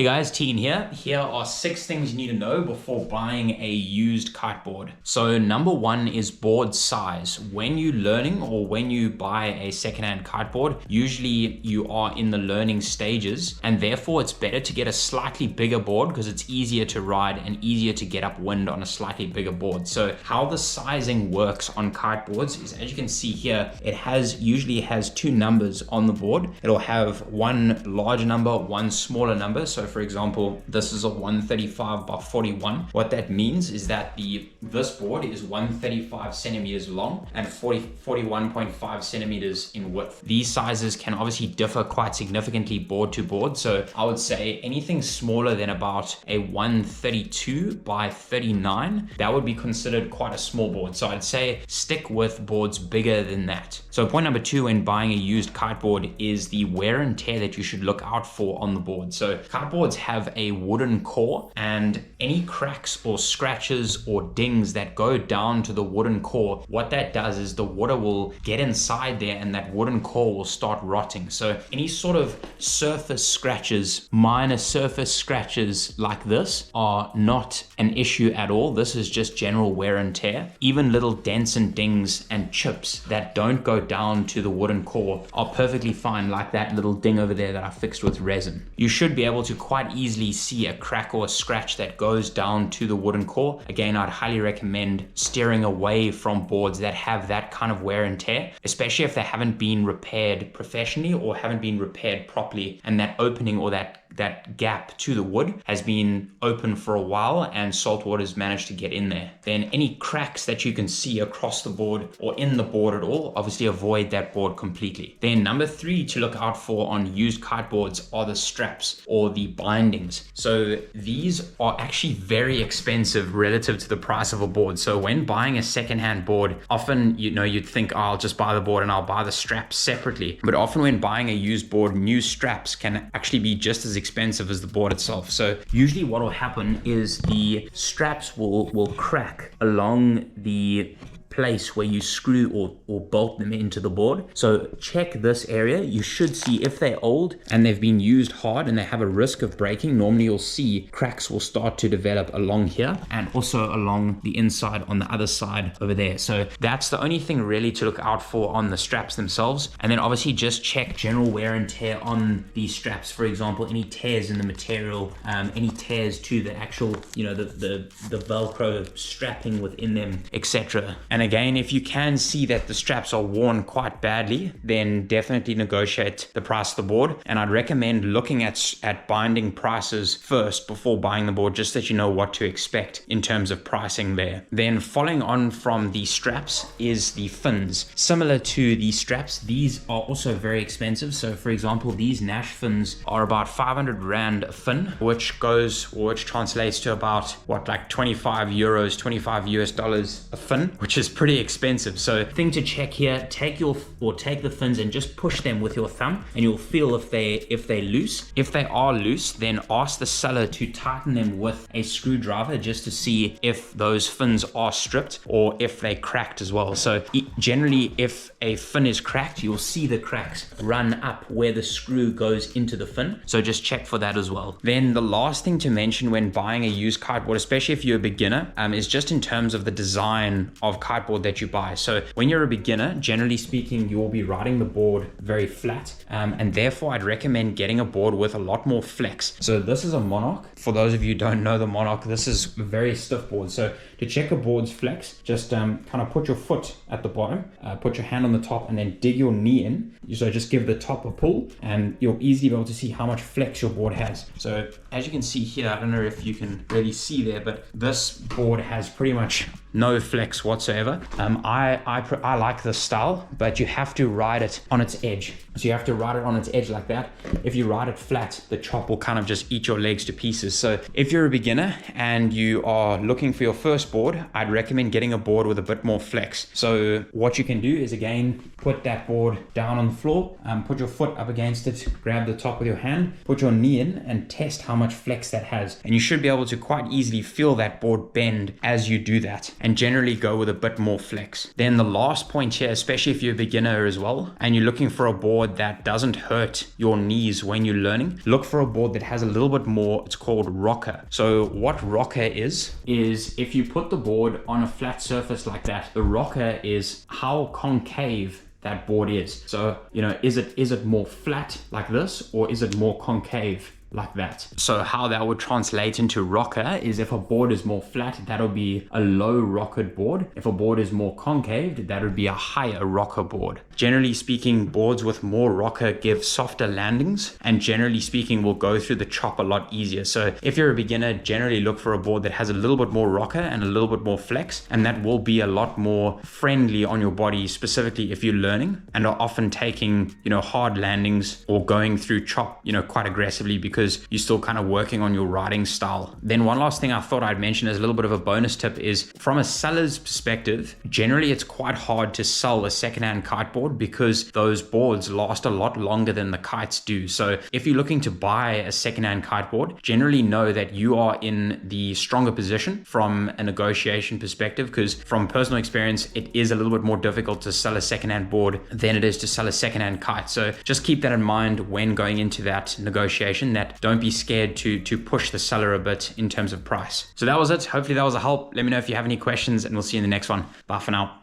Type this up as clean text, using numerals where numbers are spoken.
Hey guys, Teen here. Here are 6 things you need to know before buying a used kiteboard. So number 1 is board size. When you're learning or when you buy a secondhand kiteboard, usually you are in the learning stages, and therefore it's better to get a slightly bigger board because it's easier to ride and easier to get upwind on a slightly bigger board. So how the sizing works on kiteboards is, as you can see here, it usually has 2 numbers on the board. It'll have one larger number, one smaller number. So for example, this is a 135 by 41. What that means is that this board is 135 centimeters long and 41.5 centimeters in width. These sizes can obviously differ quite significantly board to board. So I would say anything smaller than about a 132 by 39, that would be considered quite a small board. So I'd say stick with boards bigger than that. So point number 2 when buying a used kiteboard is the wear and tear that you should look out for on the board. So kiteboards have a wooden core, and any cracks or scratches or dings that go down to the wooden core, what that does is the water will get inside there and that wooden core will start rotting. So any sort of surface scratches, minor surface scratches like this are not an issue at all. This is just general wear and tear. Even little dents and dings and chips that don't go down to the wooden core are perfectly fine, like that little ding over there that I fixed with resin. You should be able to quite easily see a crack or a scratch that goes down to the wooden core. Again, I'd highly recommend steering away from boards that have that kind of wear and tear, especially if they haven't been repaired professionally or haven't been repaired properly, and that opening or that gap to the wood has been open for a while and salt water has managed to get in there. Then any cracks that you can see across the board or in the board at all, obviously avoid that board completely. Then number 3 to look out for on used kiteboards are the straps or the bindings. So these are actually very expensive relative to the price of a board. So when buying a secondhand board, often you'd think, oh, I'll just buy the board and I'll buy the straps separately. But often when buying a used board, new straps can actually be just as expensive as the board itself. So usually what will happen is the straps will crack along the place where you screw or bolt them into the board. So check this area. You should see if they're old and they've been used hard and they have a risk of breaking, normally you'll see cracks will start to develop along here and also along the inside on the other side over there. So that's the only thing really to look out for on the straps themselves. And then obviously just check general wear and tear on these straps. For example, any tears in the material, any tears to the actual, the Velcro strapping within them, etc. And again, if you can see that the straps are worn quite badly, then definitely negotiate the price of the board. And I'd recommend looking at binding prices first before buying the board, just so that you know what to expect in terms of pricing there. Then following on from the straps is the fins. Similar to the straps, these are also very expensive. So for example, these Nash fins are about 500 Rand a fin, which translates to about like 25 euros, 25 US dollars a fin, which is pretty expensive. So thing to check here, take the fins and just push them with your thumb and you'll feel if they're loose. If they are loose, then ask the seller to tighten them with a screwdriver just to see if those fins are stripped or if they cracked as well. So generally, if a fin is cracked, you'll see the cracks run up where the screw goes into the fin. So just check for that as well. Then the last thing to mention when buying a used kiteboard, especially if you're a beginner, is just in terms of the design of kiteboard that you buy. So when you're a beginner, generally speaking, you will be riding the board very flat, and therefore I'd recommend getting a board with a lot more flex. So this is a Monarch. For those of you who don't know the Monarch, this is a very stiff board. So to check a board's flex, just kind of put your foot at the bottom, put your hand on the top, and then dig your knee in. So just give the top a pull and you'll easily be able to see how much flex your board has. So as you can see here, I don't know if you can really see there, but this board has pretty much no flex whatsoever. I like this style, but you have to ride it on its edge. So you have to ride it on its edge like that. If you ride it flat, the chop will kind of just eat your legs to pieces. So if you're a beginner and you are looking for your first board, I'd recommend getting a board with a bit more flex. So what you can do is, again, put that board down on the floor, put your foot up against it, grab the top with your hand, put your knee in and test how much flex that has. And you should be able to quite easily feel that board bend as you do that, and generally go with a bit more flex. Then the last point here, especially if you're a beginner as well, and you're looking for a board board that doesn't hurt your knees when you're learning, look for a board that has a little bit more, it's called rocker. So what rocker is if you put the board on a flat surface like that, the rocker is how concave that board is. So, is it more flat like this, or is it more concave like that? So how that would translate into rocker is if a board is more flat, that'll be a low rockered board. If a board is more concave, that would be a higher rocker board. Generally speaking, boards with more rocker give softer landings, and generally speaking will go through the chop a lot easier. So if you're a beginner, generally look for a board that has a little bit more rocker and a little bit more flex, and that will be a lot more friendly on your body, specifically if you're learning and are often taking, hard landings or going through chop, quite aggressively, because you're still kind of working on your riding style. Then one last thing I thought I'd mention as a little bit of a bonus tip is, from a seller's perspective, generally it's quite hard to sell a secondhand kiteboard because those boards last a lot longer than the kites do. So if you're looking to buy a secondhand kiteboard, generally know that you are in the stronger position from a negotiation perspective, because from personal experience, it is a little bit more difficult to sell a secondhand board than it is to sell a secondhand kite. So just keep that in mind when going into that negotiation, that don't be scared to push the seller a bit in terms of price. So that was it. Hopefully that was a help. Let me know if you have any questions, and we'll see you in the next one. Bye for now.